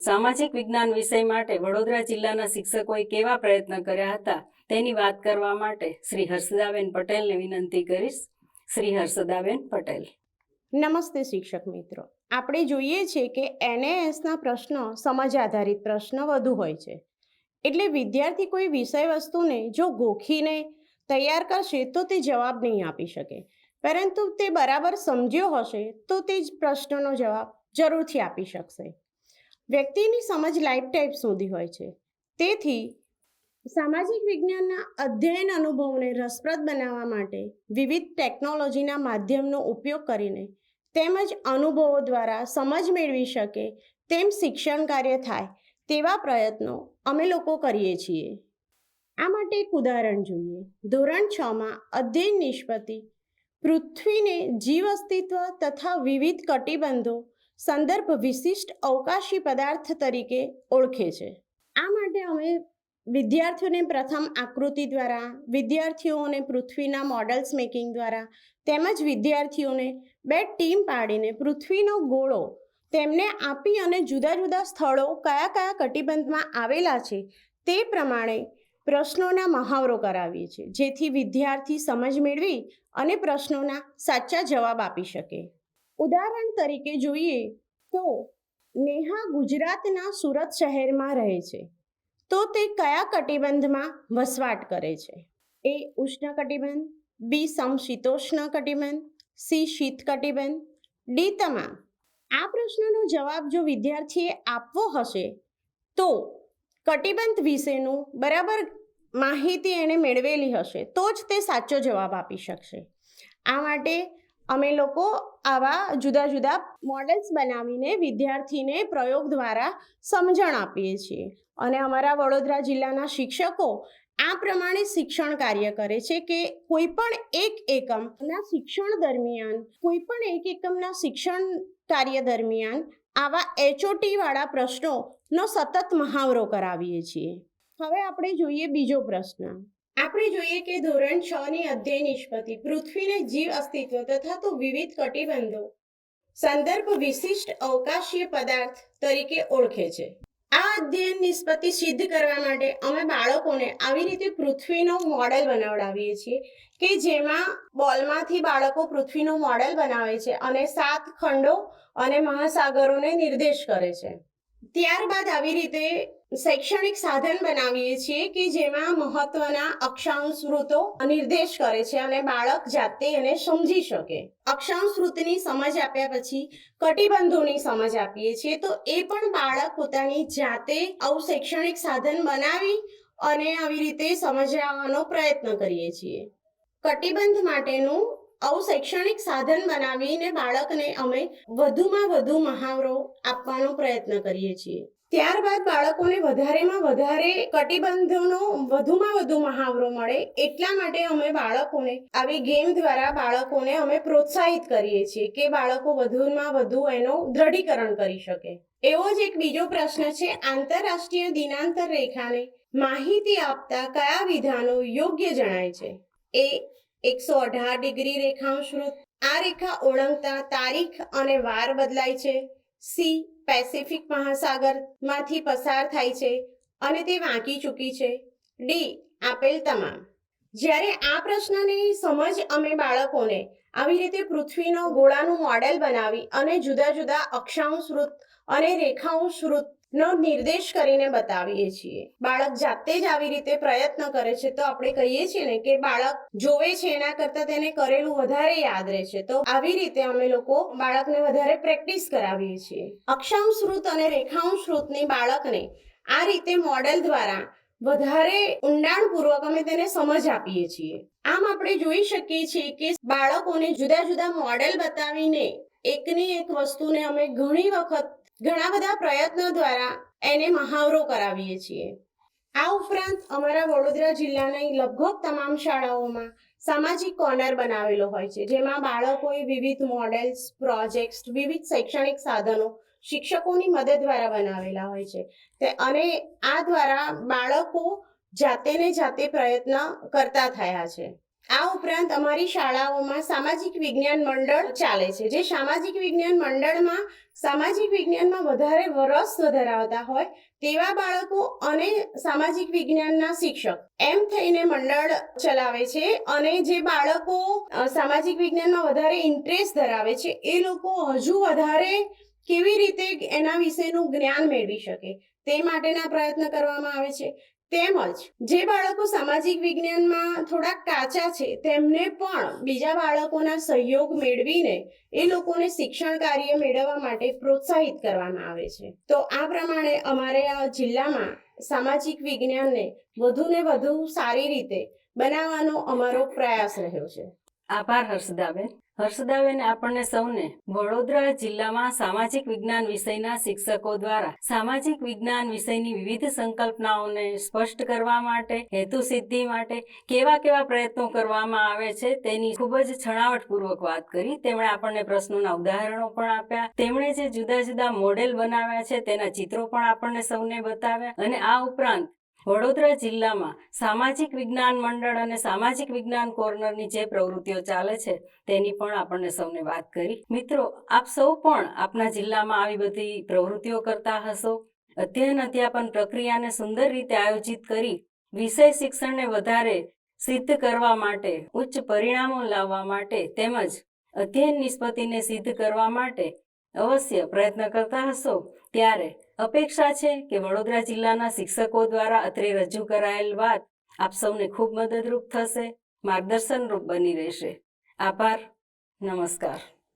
સામાજિક વિજ્ઞાન વિષય માટે વડોદરા જિલ્લાના શિક્ષકોએ કેવા પ્રયત્ન કર્યા હતા તેની વાત કરવા માટે શ્રી હર્ષદાબેન પટેલને વિનંતી કરીશ. શ્રી હર્ષદાબેન પટેલ. નમસ્તે શિક્ષક મિત્રો. આપણે જોઈએ છીએ કે NASના પ્રશ્નો સમજ આધારિત પ્રશ્ન વધુ હોય છે. એટલે વિદ્યાર્થી કોઈ વિષય વસ્તુને જો ગોખીને તૈયાર કરશે તો તે જવાબ નહીં આપી શકે, પરંતુ તે બરાબર સમજ્યો હશે તો તે જ પ્રશ્નનો જવાબ જરૂરથી આપી શકશે. વ્યક્તિની સમજ લાઈફ ટાઈપ સુધી હોય છે. તેથી સામાજિક વિજ્ઞાનના અધ્યયન અનુભવને રસપ્રદ બનાવવા માટે વિવિધ ટેકનોલોજીના માધ્યમનો ઉપયોગ કરીને તેમજ અનુભવો દ્વારા સમજ મેળવી શકે તેમ શિક્ષણ કાર્ય થાય તેવા પ્રયત્નો અમે લોકો કરીએ છીએ. આ માટે એક ઉદાહરણ જોઈએ. ધોરણ 6માં અધ્યયન નિષ્પત્તિ પૃથ્વીને જીવ અસ્તિત્વ તથા વિવિધ કટિબંધો સંદર્ભ વિશિષ્ટ અવકાશી પદાર્થ તરીકે ઓળખે છે. આ માટે અમે વિદ્યાર્થીઓને પ્રથમ આકૃતિ દ્વારા, વિદ્યાર્થીઓને પૃથ્વીના મોડલ્સ મેકિંગ દ્વારા તેમજ વિદ્યાર્થીઓને 2 ટીમ પાડીને પૃથ્વીનો ગોળો તેમને આપી અને જુદા જુદા સ્થળો કયા કયા કટિબંધમાં આવેલા છે તે પ્રમાણે પ્રશ્નોના મહાવરો કરાવીએ છીએ, જેથી વિદ્યાર્થી સમજ મેળવી અને પ્રશ્નોના સાચા જવાબ આપી શકે. ઉદાહરણ તરીકે જોઈએ તો નેહા ગુજરાતના સુરત શહેરમાં રહે છે, તો તે કયા કટિબંધમાં વસવાટ કરે છે? A. ઉષ્ણ કટિબંધ, B. સમશીતોષ્ણ કટિબંધ, C. શીત કટિબંધ, D. તમામ. આ પ્રશ્નનો જવાબ જો વિદ્યાર્થીએ આપવો હશે તો કટિબંધ વિશેનું બરાબર માહિતી એણે મેળવેલી હશે તો જ તે સાચો જવાબ આપી શકશે. આ માટે અમે લોકો આવા જુદા જુદા મોડલ્સ બનાવીને વિદ્યાર્થીને પ્રયોગ દ્વારા સમજણ આપીએ છીએ. અને અમારા વડોદરા જિલ્લાના શિક્ષકો આ પ્રમાણે શિક્ષણ કાર્ય કરે છે કે કોઈ પણ એક એકમના શિક્ષણ દરમિયાન, કોઈ પણ એક એકમના શિક્ષણ કાર્ય દરમિયાન આવા HOT વાળા પ્રશ્નોનો સતત મહાવરો કરાવીએ છીએ. હવે આપણે જોઈએ બીજો પ્રશ્ન. આપણે જોઈએ કે ધોરણ 6ની અધ્યયન નિષ્પત્તિ પૃથ્વીને જીવ અસ્તિત્વ તથા તો વિવિધ કટિબંધો સંદર્ભ વિશિષ્ટ અવકાશીય પદાર્થ તરીકે ઓળખે છે. આ અધ્યયન નિષ્પત્તિ સિદ્ધ કરવા માટે અમે બાળકોને આવી રીતે પૃથ્વીનું મોડેલ બનાવડાવીએ છીએ કે જેમાં બોલમાંથી બાળકો પૃથ્વીનું મોડેલ બનાવે છે અને 7 ખંડો અને મહાસાગરોને નિર્દેશ કરે છે. ત્યારબાદ આવી રીતે શૈક્ષણિક સાધન બનાવીએ છીએ કે જેમાં મહત્વના અક્ષાંશ વૃત્તો નિર્દેશ કરે છે અને બાળક જાતે એને સમજી શકે. અક્ષાંશ વૃત્તની સમજ આપ્યા પછી કટિબંધોની સમજ આપીએ છીએ, તો એ પણ બાળક પોતાની જાતે આવું શૈક્ષણિક સાધન બનાવી અને આવી રીતે સમજાવવાનો પ્રયત્ન કરીએ છીએ. કટિબંધ માટેનું આવું શૈક્ષણિક સાધન બનાવીને બાળકને અમે વધુમાં વધુ મહાવરો આપવાનો પ્રયત્ન કરીએ છીએ. ત્યારબાદ બાળકોને વધારેમાં વધારે કટિબંધોનો વધુમાં વધુ મહાવરો મળે એટલા માટે અમે બાળકોને આવી ગેમ દ્વારા બાળકોને અમે પ્રોત્સાહિત કરીએ છીએ કે બાળકો વધુમાં વધુ એનો દ્રઢીકરણ કરી શકે. એવો જ એક બીજો પ્રશ્ન છે, આંતરરાષ્ટ્રીય દિનાંતર રેખાને માહિતી આપતા કયા વિધાનો યોગ્ય જણાય છે? A. 118 ડિગ્રી રેખાંશ વૃત્ત. આ રેખા ઓળંગતા તારીખ અને વાર બદલાય છે. C. પેસિફિક મહાસાગરમાંથી પસાર થાય છે અને તે વાંકી ચૂકી છે. D. આપેલ તમામ. જ્યારે આ પ્રશ્નની સમજ અમે બાળકોને આવી રીતે પૃથ્વીનો ગોળાનું મોડેલ બનાવી અને જુદા જુદા અક્ષાંશ વૃત્ત અને રેખાંશ વૃત્તનો નિર્દેશ કરીને બતાવીએ છીએ. બાળક જાતે જ આવી રીતે પ્રયત્ન કરે છે તો આપણે કહીએ છીએ ને કે બાળક જોવે છે એના કરતાં તેને કરેલું વધારે યાદ રહે છે. તો આવી રીતે અમે લોકો બાળકને વધારે પ્રેક્ટિસ કરાવીએ છીએ. અક્ષાંશ વૃત્ત અને રેખાંશ વૃત્તની બાળકને આ રીતે મોડેલ દ્વારા વધારે ઊંડાણપૂર્વક અમે તેને સમજ આપીએ છીએ. આમ આપણે જોઈ શકીએ છીએ કે બાળકોને જુદા જુદા મોડેલ બતાવીને એકની એક વસ્તુને અમે ઘણી વખત ઘણા બધા પ્રયત્નો દ્વારા એને મહાવરો કરાવીએ છીએ. આ ઉપરાંત અમારા વડોદરા જિલ્લાની લગભગ તમામ શાળાઓમાં સામાજિક કોર્નર બનાવેલો હોય છે, જેમાં બાળકોએ વિવિધ મોડેલ્સ, પ્રોજેક્ટ્સ, વિવિધ શૈક્ષણિક સાધનો શિક્ષકોની મદદ દ્વારા બનાવેલા હોય છે અને આ દ્વારા બાળકો જાતે ને જાતે પ્રયત્ન કરતા થયા છે. આ ઉપરાંત અમારી શાળાઓમાં સામાજિક વિજ્ઞાન મંડળ ચાલે છે, જે સામાજિક વિજ્ઞાન મંડળમાં સામાજિક વિજ્ઞાનમાં વધારે રસ ધરાવતા હોય તેવા બાળકો અને સામાજિક વિજ્ઞાનના શિક્ષક એમ થઈને મંડળ ચલાવે છે. અને જે બાળકો સામાજિક વિજ્ઞાનમાં વધારે ઇન્ટરેસ્ટ ધરાવે છે એ લોકો હજુ વધારે કેવી રીતે એના વિશેનું જ્ઞાન મેળવી શકે તે માટેના પ્રયત્ન કરવામાં આવે છે. તેમજ જે બાળકો સામાજિક વિજ્ઞાનમાં થોડાક કાચા છે તેમને પણ બીજા બાળકોના સહયોગ મેળવીને એ લોકોને શિક્ષણ કાર્ય મેળવવા માટે પ્રોત્સાહિત કરવામાં આવે છે. તો આ પ્રમાણે અમારે આ જિલ્લામાં સામાજિક વિજ્ઞાનને વધુને વધુ સારી રીતે બનાવવાનો અમારો પ્રયાસ રહ્યો છે. આભાર હર્ષદાબેન. હર્ષદાબેન આપણને સૌને વડોદરા જિલ્લામાં સામાજિક વિજ્ઞાન વિષયના શિક્ષકો દ્વારા સામાજિક વિજ્ઞાન વિષયની વિવિધ સંકલ્પનાઓને સ્પષ્ટ કરવા માટે, હેતુ સિદ્ધિ માટે કેવા પ્રયત્નો કરવામાં આવે છે તેની ખૂબ જ છણાવટપૂર્વક વાત કરી. તેમણે આપણને પ્રશ્નોના ઉદાહરણો પણ આપ્યા. તેમણે જે જુદા જુદા મોડેલ બનાવ્યા છે તેના ચિત્રો પણ આપણને સૌને બતાવ્યા. અને આ ઉપરાંત વડોદરા જિલ્લામાં સામાજિક વિજ્ઞાન મંડળ અને સામાજિક વિજ્ઞાન કોર્નરની જે પ્રવૃત્તિઓ ચાલે છે તેની પણ આપણને સૌને વાત કરી. મિત્રો, આપ સૌ પણ આપના જિલ્લામાં આવી બધી પ્રવૃત્તિઓ કરતા હશો. અધ્યયન અધ્યાપન પ્રક્રિયાને સુંદર રીતે આયોજિત કરી વિષય શિક્ષણને વધારે સિદ્ધ કરવા માટે, ઉચ્ચ પરિણામો લાવવા માટે તેમજ અધ્યયન નિષ્પત્તિને સિદ્ધ કરવા માટે અવશ્ય પ્રયત્ન કરતા હશો. ત્યારે અપેક્ષા છે કે વડોદરા જિલ્લાના શિક્ષકો દ્વારા અત્રે રજૂ કરાયેલ વાત આપ સૌને ખૂબ મદદરૂપ થશે, માર્ગદર્શનરૂપ બની રહેશે. આભાર. નમસ્કાર.